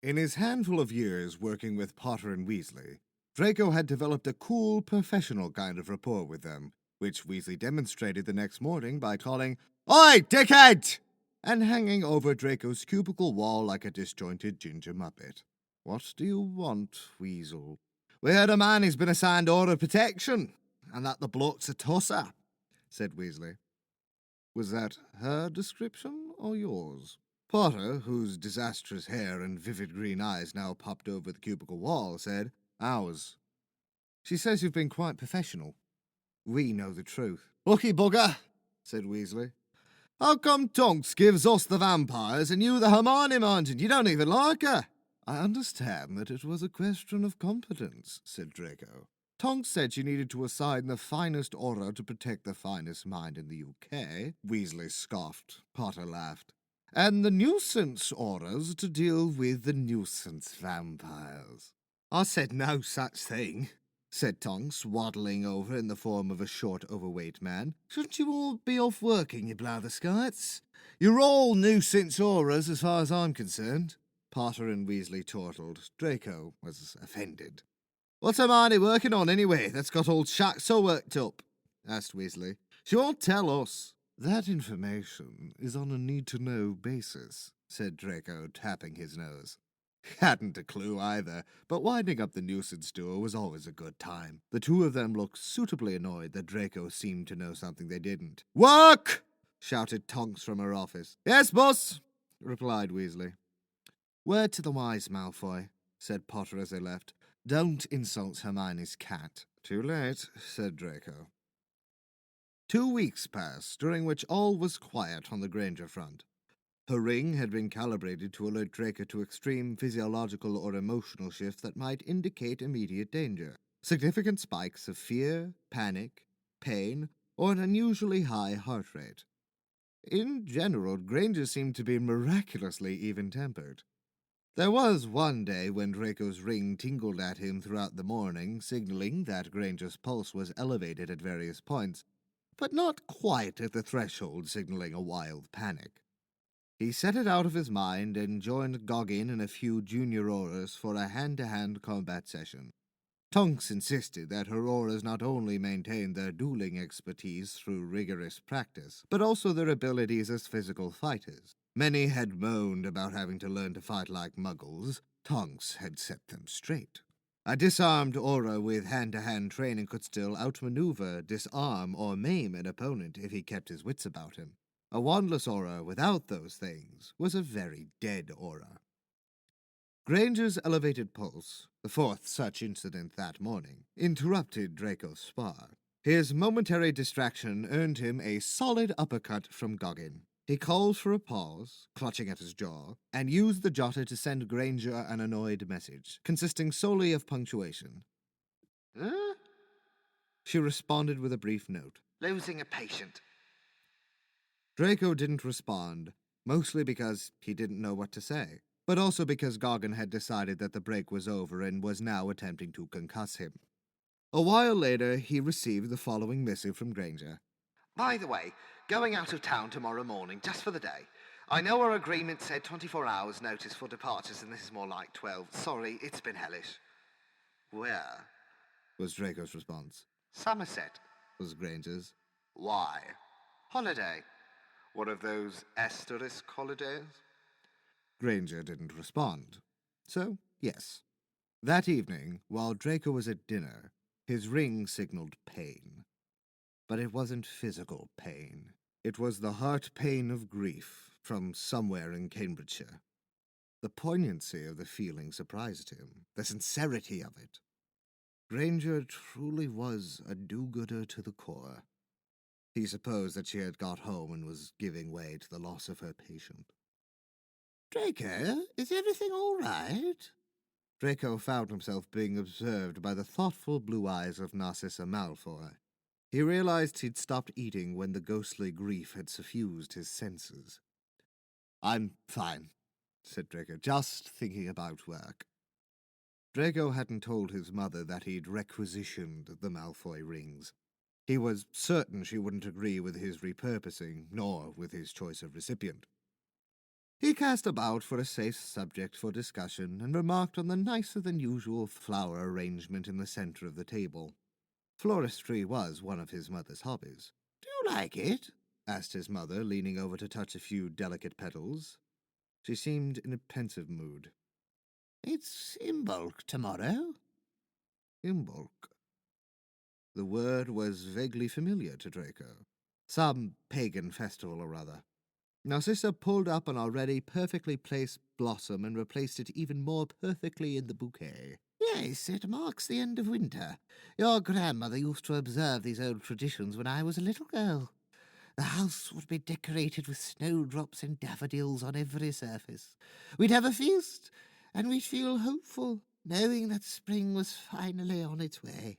In his handful of years working with Potter and Weasley, Draco had developed a cool, professional kind of rapport with them, which Weasley demonstrated the next morning by calling, "Oi, dickhead!" and hanging over Draco's cubicle wall like a disjointed ginger muppet. "What do you want, Weasel?" "We heard a man has been assigned Order Protection, and that the bloke's a tosser," said Weasley. Was that her description or yours? Potter, whose disastrous hair and vivid green eyes now popped over the cubicle wall, said, "Ours. She says you've been quite professional. We know the truth." "Lucky bugger," said Weasley. "How come Tonks gives us the vampires and you the Hermione Mountain? You don't even like her." "I understand that it was a question of competence," said Draco. "Tonks said she needed to assign the finest aura to protect the finest mind in the UK." Weasley scoffed. Potter laughed. "And the nuisance auras to deal with the nuisance vampires." "I said no such thing," said Tonks, waddling over in the form of a short, overweight man. "Shouldn't you all be off working, you blatherskites? You're all nuisance auras as far as I'm concerned." Potter and Weasley chortled. Draco was offended. "What's Hermione working on, anyway, that's got old Shaq so worked up?" asked Weasley. "She won't tell us." "That information is on a need-to-know basis," said Draco, tapping his nose. Hadn't a clue either, but winding up the nuisance duo was always a good time. The two of them looked suitably annoyed that Draco seemed to know something they didn't. "Work!" shouted Tonks from her office. "Yes, boss," replied Weasley. "Word to the wise, Malfoy," said Potter as they left. "Don't insult Hermione's cat." "Too late," said Draco. 2 weeks passed, during which all was quiet on the Granger front. Her ring had been calibrated to alert Draco to extreme physiological or emotional shifts that might indicate immediate danger. Significant spikes of fear, panic, pain, or an unusually high heart rate. In general, Granger seemed to be miraculously even-tempered. There was one day when Draco's ring tingled at him throughout the morning, signaling that Granger's pulse was elevated at various points, but not quite at the threshold signaling a wild panic. He set it out of his mind and joined Goggin and a few junior auras for a hand-to-hand combat session. Tonks insisted that her auras not only maintained their dueling expertise through rigorous practice, but also their abilities as physical fighters. Many had moaned about having to learn to fight like Muggles. Tonks had set them straight. A disarmed aura with hand-to-hand training could still outmaneuver, disarm, or maim an opponent if he kept his wits about him. A wandless aura without those things was a very dead aura. Granger's elevated pulse, the fourth such incident that morning, interrupted Draco's spar. His momentary distraction earned him a solid uppercut from Goggin. He called for a pause, clutching at his jaw, and used the jotter to send Granger an annoyed message, consisting solely of punctuation. "Huh?" She responded with a brief note. "Losing a patient." Draco didn't respond, mostly because he didn't know what to say, but also because Goggin had decided that the break was over and was now attempting to concuss him. A while later, he received the following missive from Granger. "By the way, going out of town tomorrow morning, just for the day. I know our agreement said 24 hours notice for departures, and this is more like 12. Sorry, it's been hellish." "Where?" was Draco's response. "Somerset," was Granger's. "Why?" "Holiday." "One of those asterisk holidays?" Granger didn't respond. So, yes. That evening, while Draco was at dinner, his ring signaled pain. But it wasn't physical pain. It was the heart pain of grief from somewhere in Cambridgeshire. The poignancy of the feeling surprised him, the sincerity of it. Granger truly was a do-gooder to the core. He supposed that she had got home and was giving way to the loss of her patient. "Draco, is everything all right?" Draco found himself being observed by the thoughtful blue eyes of Narcissa Malfoy. He realized he'd stopped eating when the ghostly grief had suffused his senses. "I'm fine," said Draco, "just thinking about work." Draco hadn't told his mother that he'd requisitioned the Malfoy rings. He was certain she wouldn't agree with his repurposing, nor with his choice of recipient. He cast about for a safe subject for discussion and remarked on the nicer-than-usual flower arrangement in the center of the table. Floristry was one of his mother's hobbies. "Do you like it?" asked his mother, leaning over to touch a few delicate petals. She seemed in a pensive mood. "It's Imbolc tomorrow." Imbolc. The word was vaguely familiar to Draco. Some pagan festival or other. Narcissa pulled up an already perfectly placed blossom and replaced it even more perfectly in the bouquet. "Yes, it marks the end of winter. Your grandmother used to observe these old traditions when I was a little girl. The house would be decorated with snowdrops and daffodils on every surface. We'd have a feast, and we'd feel hopeful, knowing that spring was finally on its way."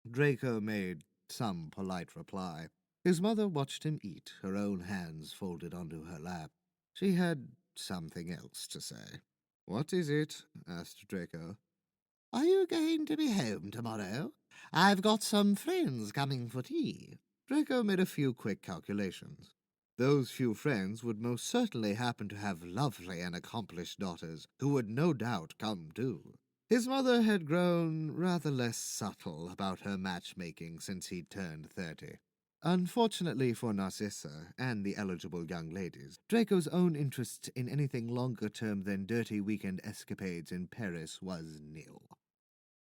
Draco made some polite reply. His mother watched him eat, her own hands folded onto her lap. She had something else to say. "What is it?" asked Draco. "Are you going to be home tomorrow? I've got some friends coming for tea." Draco made a few quick calculations. Those few friends would most certainly happen to have lovely and accomplished daughters, who would no doubt come too. His mother had grown rather less subtle about her matchmaking since he'd turned 30. Unfortunately for Narcissa and the eligible young ladies, Draco's own interest in anything longer term than dirty weekend escapades in Paris was nil.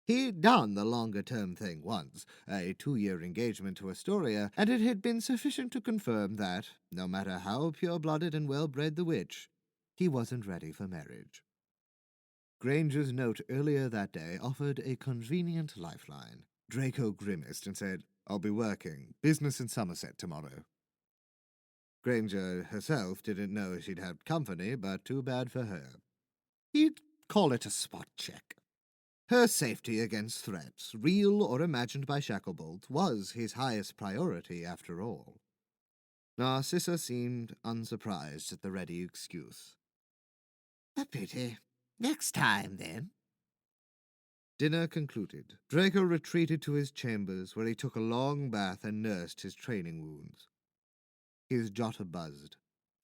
He'd done the longer-term thing once, a 2-year engagement to Astoria, and it had been sufficient to confirm that, no matter how pure-blooded and well-bred the witch, he wasn't ready for marriage. Granger's note earlier that day offered a convenient lifeline. Draco grimaced and said, "I'll be working. Business in Somerset tomorrow." Granger herself didn't know she'd have company, but too bad for her. He'd call it a spot check. Her safety against threats, real or imagined by Shacklebolt, was his highest priority after all. Narcissa seemed unsurprised at the ready excuse. "A pity. Next time, then." Dinner concluded. Draco retreated to his chambers, where he took a long bath and nursed his training wounds. His jotter buzzed.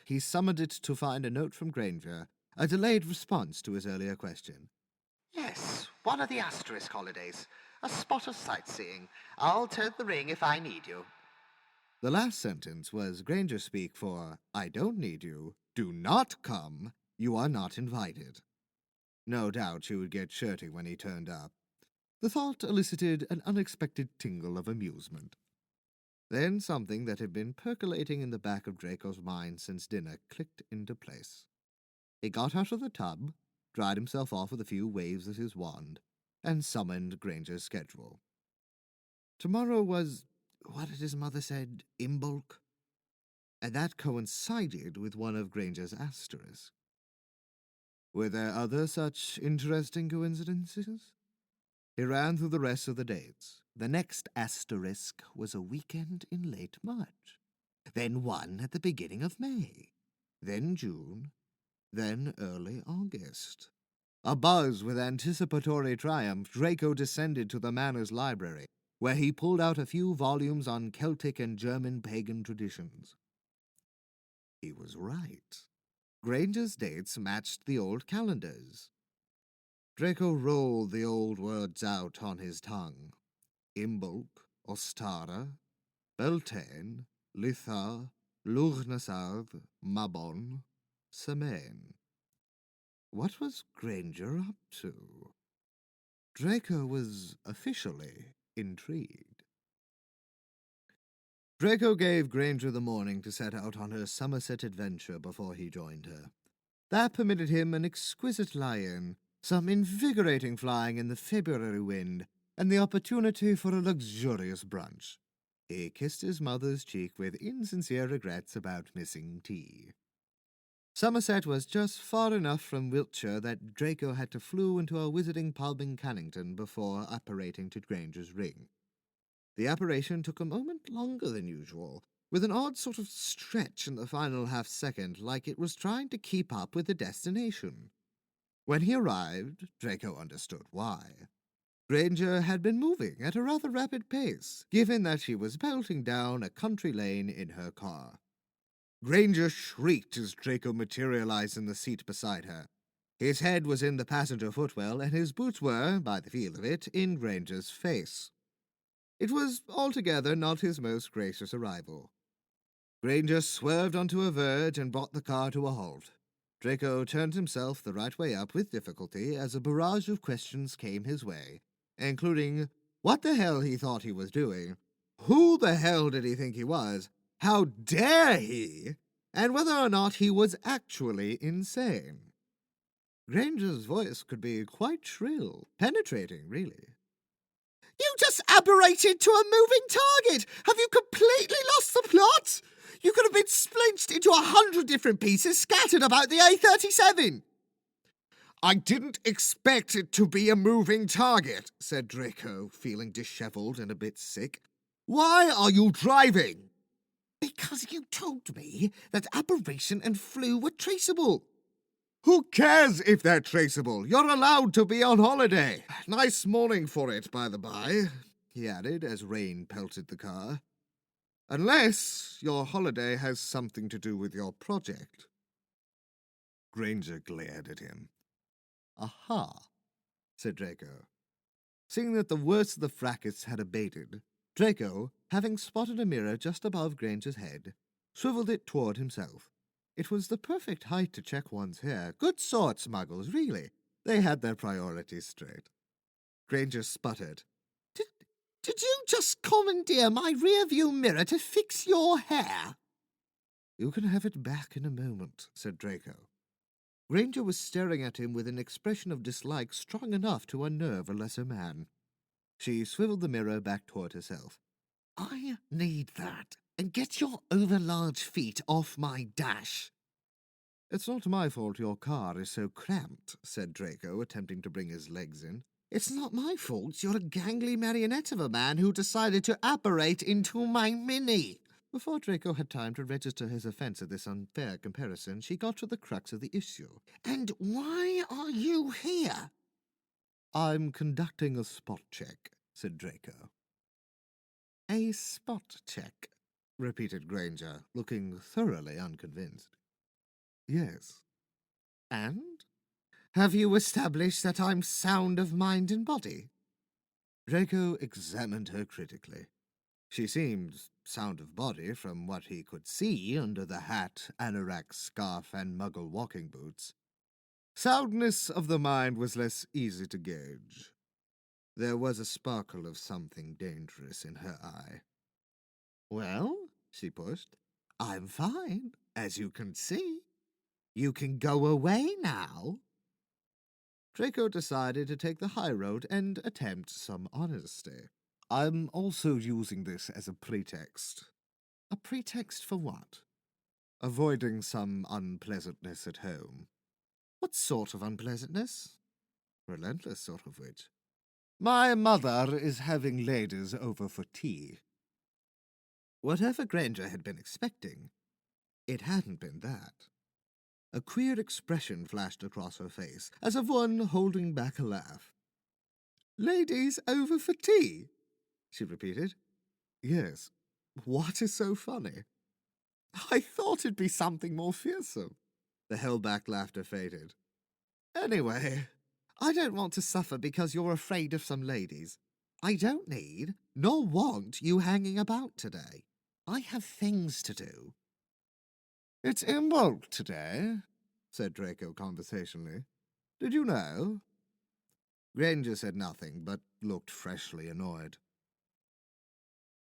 He summoned it to find a note from Granger, a delayed response to his earlier question. "Yes, one of the asterisk holidays. A spot of sightseeing. I'll tote the ring if I need you." The last sentence was Granger speak for, "I don't need you. Do not come. You are not invited." No doubt she would get shirty when he turned up. The thought elicited an unexpected tingle of amusement. Then something that had been percolating in the back of Draco's mind since dinner clicked into place. He got out of the tub, dried himself off with a few waves of his wand, and summoned Granger's schedule. Tomorrow was, what had his mother said, Imbolc? And that coincided with one of Granger's asterisks. Were there other such interesting coincidences? He ran through the rest of the dates. The next asterisk was a weekend in late March, then one at the beginning of May, then June, then early August. Abuzz with anticipatory triumph, Draco descended to the Manor's library, where he pulled out a few volumes on Celtic and German pagan traditions. He was right. Granger's dates matched the old calendars. Draco rolled the old words out on his tongue. Imbolc, Ostara, Beltane, Litha, Lughnasadh, Mabon, Semaine. What was Granger up to? Draco was officially intrigued. Draco gave Granger the morning to set out on her Somerset adventure before he joined her. That permitted him an exquisite lie-in, some invigorating flying in the February wind, and the opportunity for a luxurious brunch. He kissed his mother's cheek with insincere regrets about missing tea. Somerset was just far enough from Wiltshire that Draco had to flew into a wizarding pub in Cannington before apparating to Granger's ring. The apparition took a moment longer than usual, with an odd sort of stretch in the final half-second, like it was trying to keep up with the destination. When he arrived, Draco understood why. Granger had been moving at a rather rapid pace, given that she was belting down a country lane in her car. Granger shrieked as Draco materialized in the seat beside her. His head was in the passenger footwell, and his boots were, by the feel of it, in Granger's face. It was altogether not his most gracious arrival. Granger swerved onto a verge and brought the car to a halt. Draco turned himself the right way up with difficulty as a barrage of questions came his way, including what the hell he thought he was doing, who the hell did he think he was, how dare he, and whether or not he was actually insane. Granger's voice could be quite shrill, penetrating, really. You just aberrated to a moving target! Have you completely lost the plot? You could have been splinched into 100 different pieces scattered about the A37. I didn't expect it to be a moving target, said Draco, feeling disheveled and a bit sick. Why are you driving? Because you told me that aberration and flu were traceable. Who cares if they're traceable? You're allowed to be on holiday. Nice morning for it, by the by, he added as rain pelted the car. Unless your holiday has something to do with your project. Granger glared at him. Aha, said Draco. Seeing that the worst of the fracas had abated, Draco, having spotted a mirror just above Granger's head, swiveled it toward himself. It was the perfect height to check one's hair. Good sorts, Muggles, really. They had their priorities straight. Granger sputtered. Did you just commandeer my rearview mirror to fix your hair? You can have it back in a moment, said Draco. Granger was staring at him with an expression of dislike strong enough to unnerve a lesser man. She swiveled the mirror back toward herself. I need that, and get your overlarge feet off my dash. It's not my fault your car is so cramped, said Draco, attempting to bring his legs in. It's not my fault you're a gangly marionette of a man who decided to apparate into my Mini. Before Draco had time to register his offense at this unfair comparison, she got to the crux of the issue. And why are you here? I'm conducting a spot check, said Draco. A spot check, repeated Granger, looking thoroughly unconvinced. Yes. And? Have you established that I'm sound of mind and body? Draco examined her critically. She seemed sound of body from what he could see under the hat, anorak scarf, and Muggle walking boots. Soundness of the mind was less easy to gauge. There was a sparkle of something dangerous in her eye. Well, she pushed, I'm fine, as you can see. You can go away now. Draco decided to take the high road and attempt some honesty. I'm also using this as a pretext. A pretext for what? Avoiding some unpleasantness at home. What sort of unpleasantness? Relentless sort of which. My mother is having ladies over for tea. Whatever Granger had been expecting, it hadn't been that. A queer expression flashed across her face, as of one holding back a laugh. Ladies over for tea? She repeated. Yes. What is so funny? I thought it'd be something more fearsome. The held-back laughter faded. Anyway, I don't want to suffer because you're afraid of some ladies. I don't need, nor want, you hanging about today. I have things to do. It's Imbolc today, said Draco conversationally. Did you know? Granger said nothing, but looked freshly annoyed.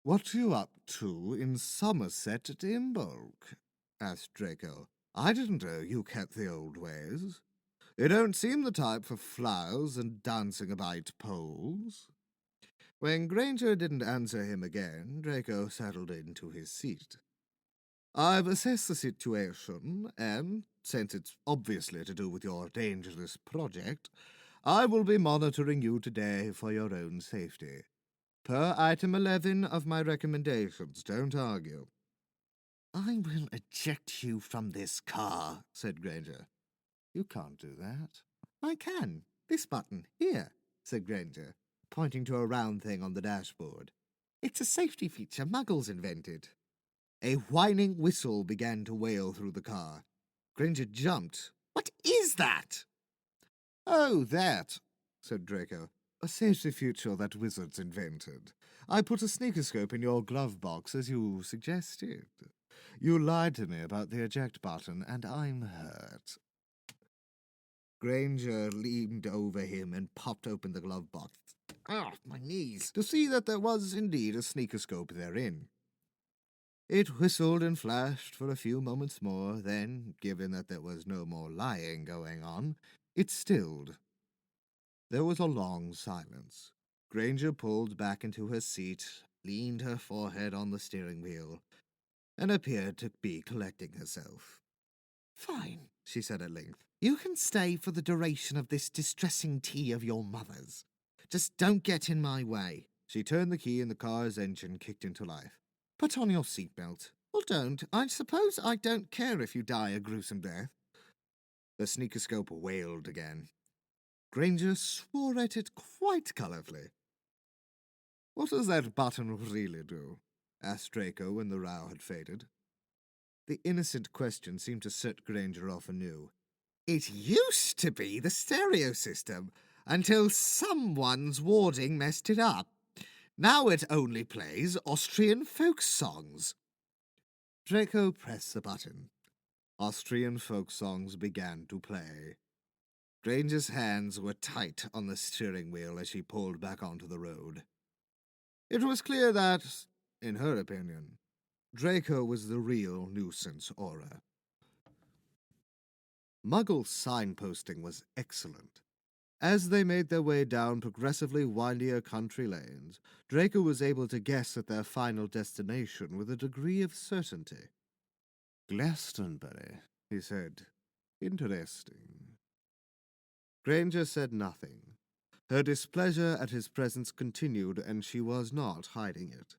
What are you up to in Somerset at Imbolc? Asked Draco. I didn't know you kept the old ways. You don't seem the type for flowers and dancing about poles. When Granger didn't answer him again, Draco settled into his seat. I've assessed the situation, and, since it's obviously to do with your dangerous project, I will be monitoring you today for your own safety. Per item 11 of my recommendations, don't argue. I will eject you from this car, said Granger. You can't do that. I can. This button, here, said Granger, pointing to a round thing on the dashboard. It's a safety feature Muggles invented. A whining whistle began to wail through the car. Granger jumped. "What is that?" "Oh, that," said Draco. "A safety feature that wizards invented. I put a sneakoscope in your glove box as you suggested. You lied to me about the eject button, and I'm hurt." Granger leaned over him and popped open the glove box. "Ah, my knees!" to see that there was indeed a sneakoscope therein. It whistled and flashed for a few moments more, then, given that there was no more lying going on, it stilled. There was a long silence. Granger pulled back into her seat, leaned her forehead on the steering wheel, and appeared to be collecting herself. "Fine," she said at length. "You can stay for the duration of this distressing tea of your mother's. Just don't get in my way." She turned the key and the car's engine kicked into life. "Put on your seatbelt. Well, don't. I suppose I don't care if you die a gruesome death." The sneakoscope wailed again. Granger swore at it quite colourfully. "What does that button really do?" asked Draco when the row had faded. The innocent question seemed to set Granger off anew. "It used to be the stereo system, until someone's warding messed it up. Now it only plays Austrian folk songs." Draco pressed the button. Austrian folk songs began to play. Granger's hands were tight on the steering wheel as she pulled back onto the road. It was clear that, in her opinion, Draco was the real nuisance Auror. Muggle's signposting was excellent. As they made their way down progressively windier country lanes, Draco was able to guess at their final destination with a degree of certainty. "Glastonbury," he said. "Interesting." Granger said nothing. Her displeasure at his presence continued, and she was not hiding it.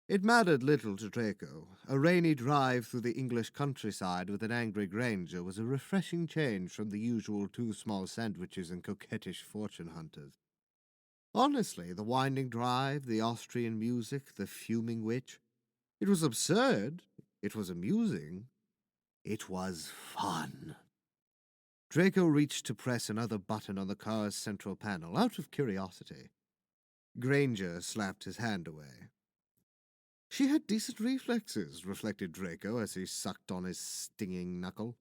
It mattered little to Draco. A rainy drive through the English countryside with an angry Granger was a refreshing change from the usual 2 small sandwiches and coquettish fortune hunters. Honestly, the winding drive, the Austrian music, the fuming witch, it was absurd, it was amusing, it was fun. Draco reached to press another button on the car's central panel out of curiosity. Granger slapped his hand away. She had decent reflexes, reflected Draco as he sucked on his stinging knuckle.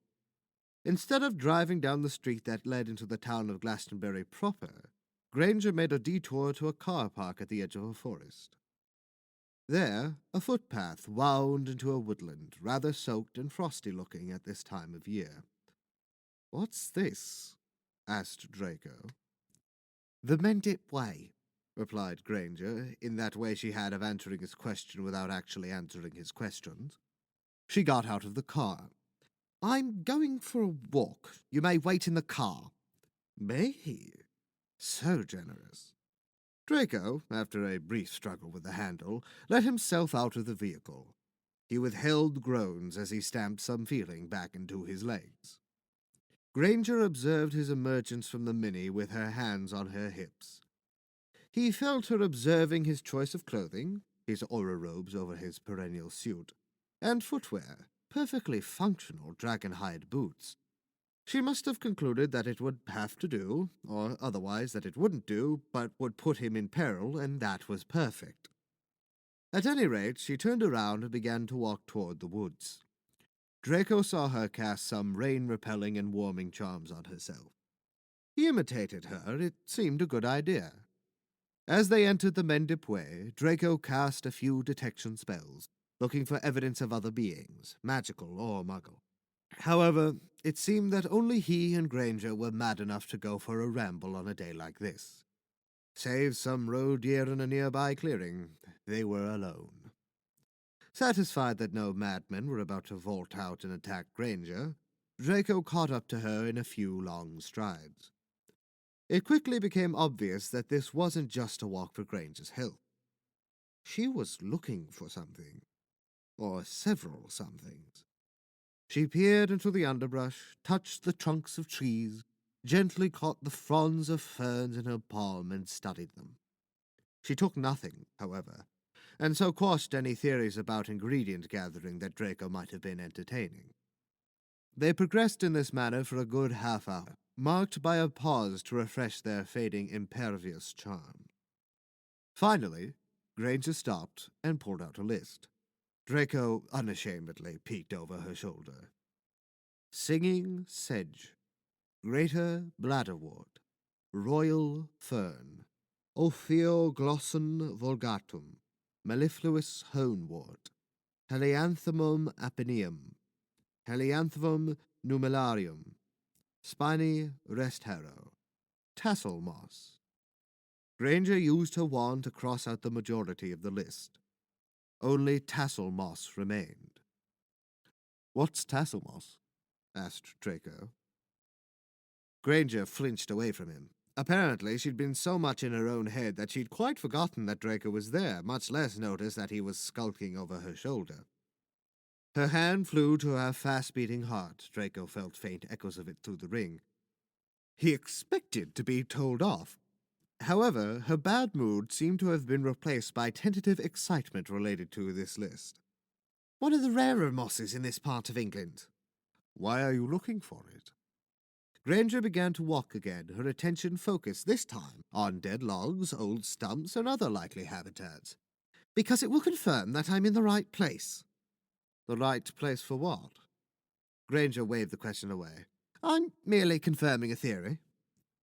Instead of driving down the street that led into the town of Glastonbury proper, Granger made a detour to a car park at the edge of a forest. There, a footpath wound into a woodland, rather soaked and frosty-looking at this time of year. "What's this?" asked Draco. "The Mendip Way," replied Granger, in that way she had of answering his question without actually answering his questions. She got out of the car. "I'm going for a walk. You may wait in the car." May he? So generous. Draco, after a brief struggle with the handle, let himself out of the vehicle. He withheld groans as he stamped some feeling back into his legs. Granger observed his emergence from the Mini with her hands on her hips. He felt her observing his choice of clothing, his aura robes over his perennial suit, and footwear, perfectly functional dragon-hide boots. She must have concluded that it would have to do, or otherwise that it wouldn't do, but would put him in peril, and that was perfect. At any rate, she turned around and began to walk toward the woods. Draco saw her cast some rain-repelling and warming charms on herself. He imitated her. It seemed a good idea. As they entered the Mendip Way, Draco cast a few detection spells, looking for evidence of other beings, magical or muggle. However, it seemed that only he and Granger were mad enough to go for a ramble on a day like this. Save some roe deer in a nearby clearing, they were alone. Satisfied that no madmen were about to vault out and attack Granger, Draco caught up to her in a few long strides. It quickly became obvious that this wasn't just a walk for Granger's health. She was looking for something, or several somethings. She peered into the underbrush, touched the trunks of trees, gently caught the fronds of ferns in her palm and studied them. She took nothing, however, and so quashed any theories about ingredient gathering that Draco might have been entertaining. They progressed in this manner for a good half hour, marked by a pause to refresh their fading impervious charm. Finally, Granger stopped and pulled out a list. Draco unashamedly peeked over her shoulder. Singing Sedge, Greater Bladderwort, Royal Fern, Ophioglossum vulgatum, Mellifluous Honewort, Helianthemum apineum, Helianthemum numellarium, Spiny Restharrow, Tassel Moss. Granger used her wand to cross out the majority of the list. Only Tassel Moss remained. "What's Tassel Moss?" asked Draco. Granger flinched away from him. Apparently, she'd been so much in her own head that she'd quite forgotten that Draco was there, much less notice that he was skulking over her shoulder. Her hand flew to her fast-beating heart. Draco felt faint echoes of it through the ring. He expected to be told off. However, her bad mood seemed to have been replaced by tentative excitement related to this list. "One of the rarer mosses in this part of England." "Why are you looking for it?" Granger began to walk again, her attention focused this time on dead logs, old stumps, and other likely habitats. "Because it will confirm that I'm in the right place." "The right place for what?" Granger waved the question away. "I'm merely confirming a theory."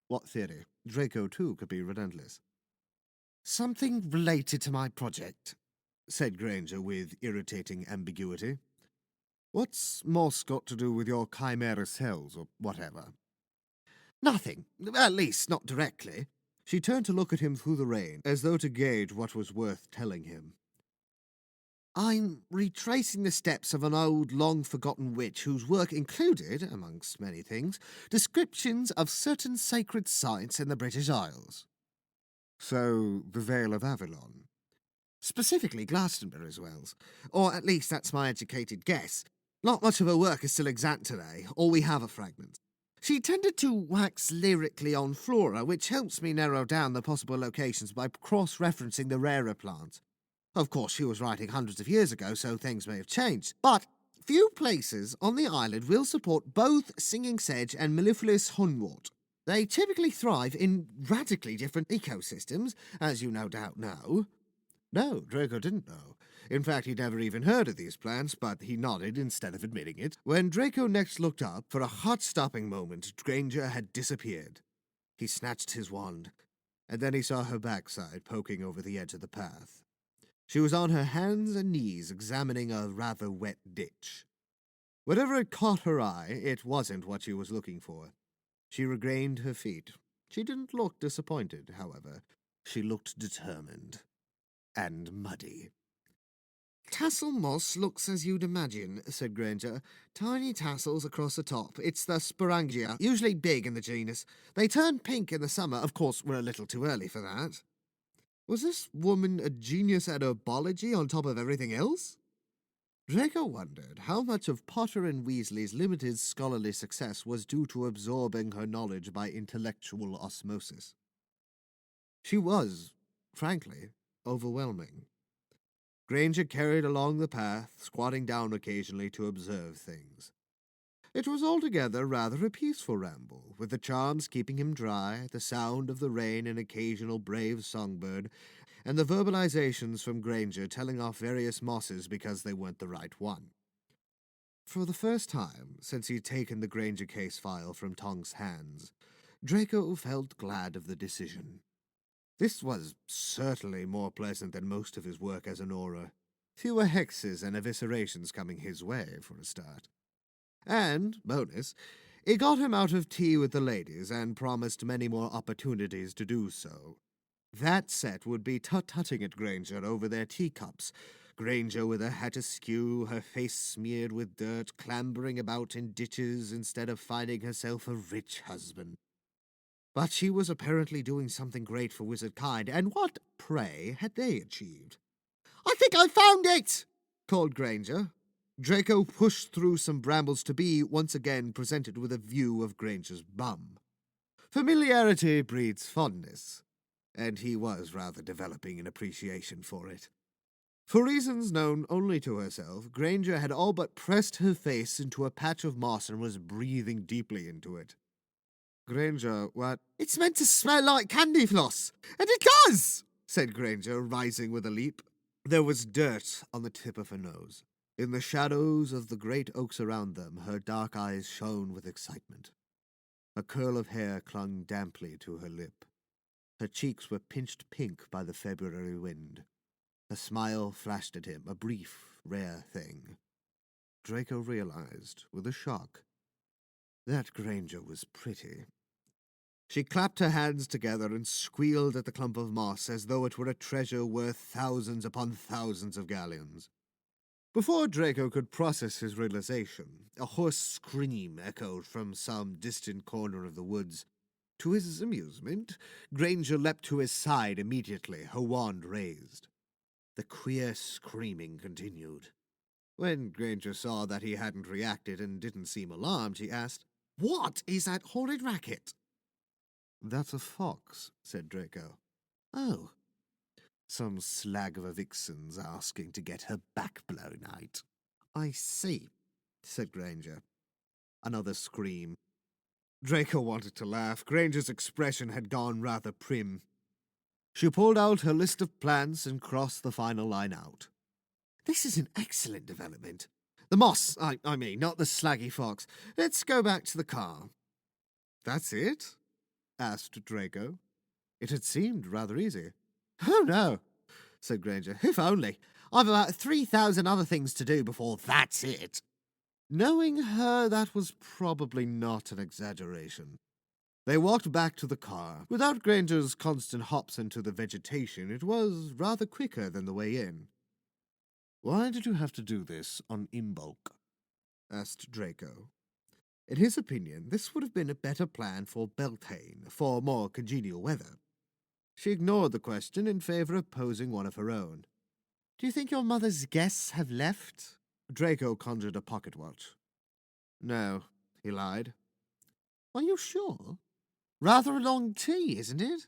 "What theory?" Draco, too, could be relentless. "Something related to my project," said Granger with irritating ambiguity. "What's Moss got to do with your chimera cells, or whatever?" "Nothing. At least, not directly." She turned to look at him through the rain, as though to gauge what was worth telling him. "I'm retracing the steps of an old, long-forgotten witch whose work included, amongst many things, descriptions of certain sacred sites in the British Isles." "So, the Vale of Avalon?" "Specifically Glastonbury's wells. Or at least that's my educated guess. Not much of her work is still extant today. All we have are fragments. She tended to wax lyrically on flora, which helps me narrow down the possible locations by cross-referencing the rarer plants. Of course, she was writing hundreds of years ago, so things may have changed. But few places on the island will support both singing sedge and mellifluous honewort. They typically thrive in radically different ecosystems, as you no doubt know." No, Draco didn't know. In fact, he'd never even heard of these plants, but he nodded instead of admitting it. When Draco next looked up, for a heart-stopping moment, Granger had disappeared. He snatched his wand, and then he saw her backside poking over the edge of the path. She was on her hands and knees examining a rather wet ditch. Whatever had caught her eye, it wasn't what she was looking for. She regained her feet. She didn't look disappointed, however. She looked determined. And muddy. "Tassel moss looks as you'd imagine," said Granger. "Tiny tassels across the top. It's the sporangia, usually big in the genus. They turn pink in the summer. Of course, we're a little too early for that." Was this woman a genius at herbology on top of everything else? Draco wondered how much of Potter and Weasley's limited scholarly success was due to absorbing her knowledge by intellectual osmosis. She was, frankly, overwhelming. Granger carried along the path, squatting down occasionally to observe things. It was altogether rather a peaceful ramble, with the charms keeping him dry, the sound of the rain and occasional brave songbird, and the verbalizations from Granger telling off various mosses because they weren't the right one. For the first time since he'd taken the Granger case file from Tonks' hands, Draco felt glad of the decision. This was certainly more pleasant than most of his work as an Auror. Fewer hexes and eviscerations coming his way, for a start. And, bonus, it got him out of tea with the ladies and promised many more opportunities to do so. That set would be tut-tutting at Granger over their teacups, Granger with her hat askew, her face smeared with dirt, clambering about in ditches instead of finding herself a rich husband. But she was apparently doing something great for wizard kind, and what, pray, had they achieved? "I think I found it!" called Granger. Draco pushed through some brambles to be, once again, presented with a view of Granger's bum. Familiarity breeds fondness, and he was rather developing an appreciation for it. For reasons known only to herself, Granger had all but pressed her face into a patch of moss and was breathing deeply into it. Granger, what? It's meant to smell like candy floss, and it does, said Granger, rising with a leap. There was dirt on the tip of her nose. In the shadows of the great oaks around them, her dark eyes shone with excitement. A curl of hair clung damply to her lip. Her cheeks were pinched pink by the February wind. A smile flashed at him, a brief, rare thing. Draco realized, with a shock, that Granger was pretty. She clapped her hands together and squealed at the clump of moss as though it were a treasure worth thousands upon thousands of galleons. Before Draco could process his realization, a hoarse scream echoed from some distant corner of the woods. To his amusement, Granger leapt to his side immediately, her wand raised. The queer screaming continued. When Granger saw that he hadn't reacted and didn't seem alarmed, he asked, "What is that horrid racket?" "That's a fox," said Draco. "Oh. Some slag of a vixen's asking to get her back blown out." "I see," said Granger. Another scream. Draco wanted to laugh. Granger's expression had gone rather prim. She pulled out her list of plans and crossed the final line out. "This is an excellent development. The moss, I mean, not the slaggy fox. Let's go back to the car." "That's it?" asked Draco. It had seemed rather easy. "Oh, no," said Granger. "If only. I've about 3,000 other things to do before that's it." Knowing her, that was probably not an exaggeration. They walked back to the car. Without Granger's constant hops into the vegetation, it was rather quicker than the way in. "Why did you have to do this on Imbolc?" asked Draco. In his opinion, this would have been a better plan for Beltane, for more congenial weather. She ignored the question in favor of posing one of her own. "Do you think your mother's guests have left?" Draco conjured a pocket watch. "No," he lied. "Are you sure? Rather a long tea, isn't it?"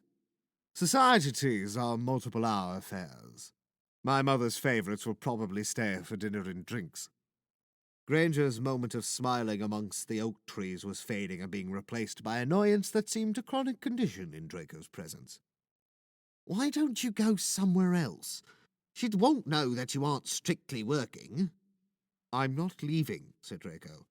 "Society teas are multiple-hour affairs. My mother's favourites will probably stay for dinner and drinks." Granger's moment of smiling amongst the oak trees was fading and being replaced by annoyance that seemed a chronic condition in Draco's presence. "Why don't you go somewhere else? She won't know that you aren't strictly working." "I'm not leaving," said Draco.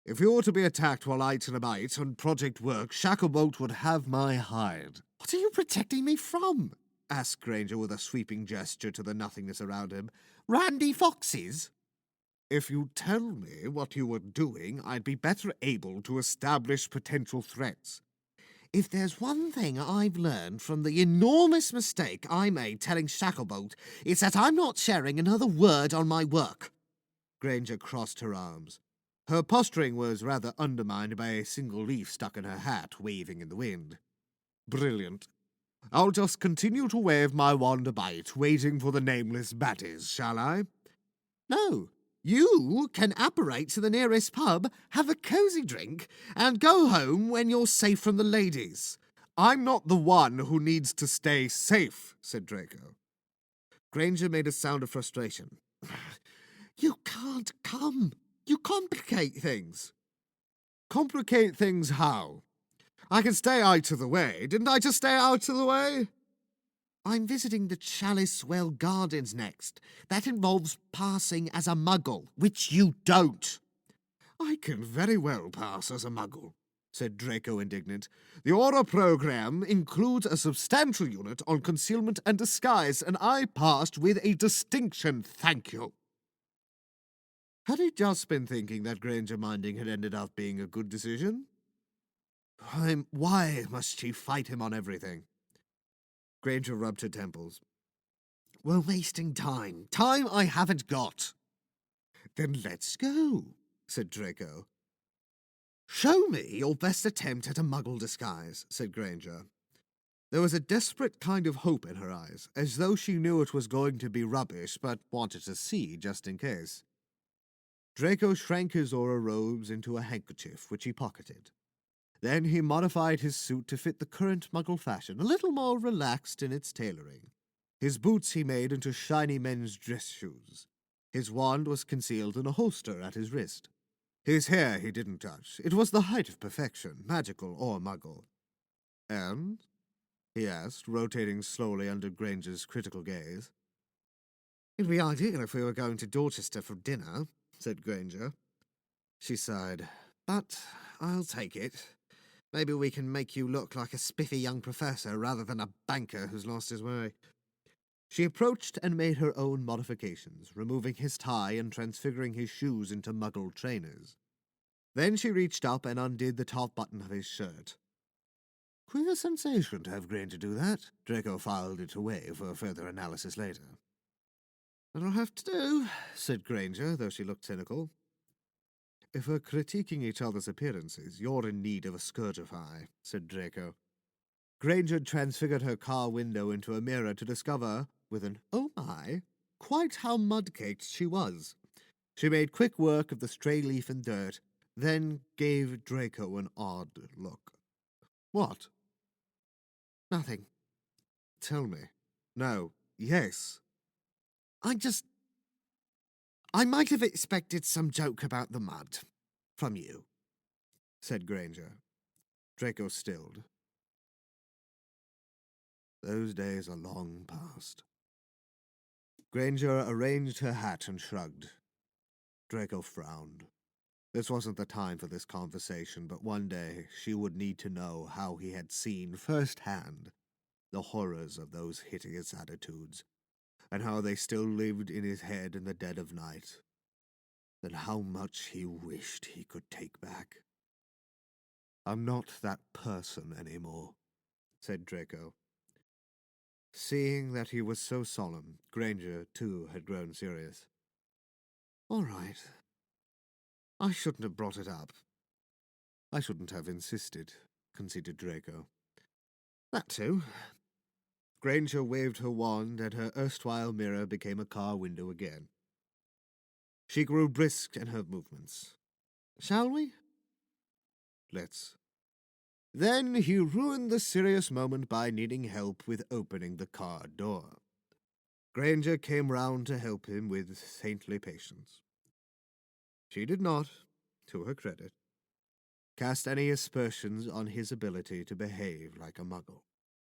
"If you were to be attacked while out and about on project work, Shacklebolt would have my hide." "What are you protecting me from?" asked Granger with a sweeping gesture to the nothingness around him. "Randy foxes?" "If you tell me what you were doing, I'd be better able to establish potential threats." "If there's one thing I've learned from the enormous mistake I made telling Shacklebolt, it's that I'm not sharing another word on my work." Granger crossed her arms. Her posturing was rather undermined by a single leaf stuck in her hat, waving in the wind. "Brilliant. I'll just continue to wave my wand about, waiting for the nameless baddies, shall I?" "No. You can apparate to the nearest pub, have a cosy drink, and go home when you're safe from the ladies." "I'm not the one who needs to stay safe," said Draco. Granger made a sound of frustration. "You can't come. You complicate things." "Complicate things how? I can stay out of the way. Didn't I just stay out of the way?" "I'm visiting the Chalice Well Gardens next. That involves passing as a Muggle, which you don't." "I can very well pass as a Muggle," said Draco, indignant. "The Auror program includes a substantial unit on concealment and disguise, and I passed with a distinction, thank you." Had he just been thinking that Granger minding had ended up being a good decision? Why must she fight him on everything? Granger rubbed her temples. "We're wasting time. Time I haven't got." "Then let's go," said Draco. "Show me your best attempt at a Muggle disguise," said Granger. There was a desperate kind of hope in her eyes, as though she knew it was going to be rubbish, but wanted to see just in case. Draco shrank his Auror robes into a handkerchief, which he pocketed. Then he modified his suit to fit the current Muggle fashion, a little more relaxed in its tailoring. His boots he made into shiny men's dress shoes. His wand was concealed in a holster at his wrist. His hair he didn't touch. It was the height of perfection, magical or muggle. And? He asked, rotating slowly under Granger's critical gaze. It'd be ideal if we were going to Dorchester for dinner, said Granger. She sighed. But I'll take it. Maybe we can make you look like a spiffy young professor rather than a banker who's lost his way. She approached and made her own modifications, removing his tie and transfiguring his shoes into Muggle trainers. Then she reached up and undid the top button of his shirt. Queer sensation to have Granger do that. Draco filed it away for further analysis later. That'll have to do, said Granger, though she looked cynical. If we're critiquing each other's appearances, you're in need of a Scourgify, said Draco. Granger transfigured her car window into a mirror to discover, with an oh my, quite how mud-caked she was. She made quick work of the stray leaf and dirt, then gave Draco an odd look. What? Nothing. Tell me. No. Yes. I might have expected some joke about the mud. From you, said Granger. Draco stilled. Those days are long past. Granger arranged her hat and shrugged. Draco frowned. This wasn't the time for this conversation, but one day she would need to know how he had seen firsthand the horrors of those hideous attitudes, and how they still lived in his head in the dead of night, and how much he wished he could take back. I'm not that person anymore, said Draco. Seeing that he was so solemn, Granger, too, had grown serious. All right. I shouldn't have brought it up. I shouldn't have insisted, conceded Draco. That too. Granger waved her wand, and her erstwhile mirror became a car window again. She grew brisk in her movements. Shall we? Let's. Then he ruined the serious moment by needing help with opening the car door. Granger came round to help him with saintly patience. She did not, to her credit, cast any aspersions on his ability to behave like a Muggle.